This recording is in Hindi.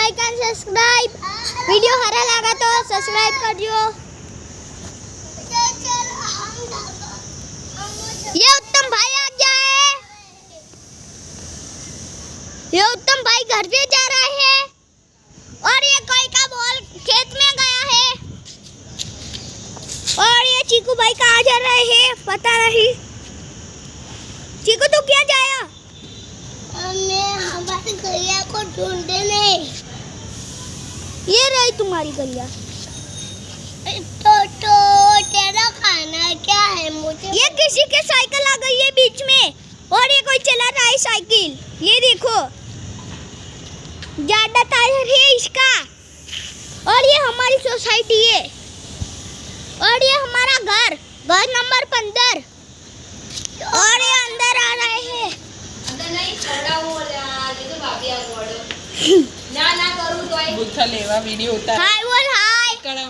Like and subscribe. वीडियो हरा लगा तो सब्सक्राइब करजो। ये उत्तम भाई आ गया है। ये उत्तम भाई घर पे जा रहा है और ये कोई का बॉल खेत में गया है और ये चीकू भाई कहाँ जा रहे हैं पता नहीं। चीकू तू क्या जाया? मैं हमारी गैया को ढूंढने। ये रही तुम्हारी गैया। तो तेरा खाना क्या है मुझे? ये किसी के साइकिल आ गई है बीच में और ये कोई चला रहा है साइकिल। ये देखो ज्यादा टायर है इसका। और ये हमारी सोसाइटी है और ये हमारा घर नंबर 15 और ये अंदर आ रहे हैं। अंदर नहीं छोड़ा वो यार ये तो भाभी आ गया ना करूं तो आई बुद्धा लेवा वीडियो उतार हाय बोल हाय कड़ा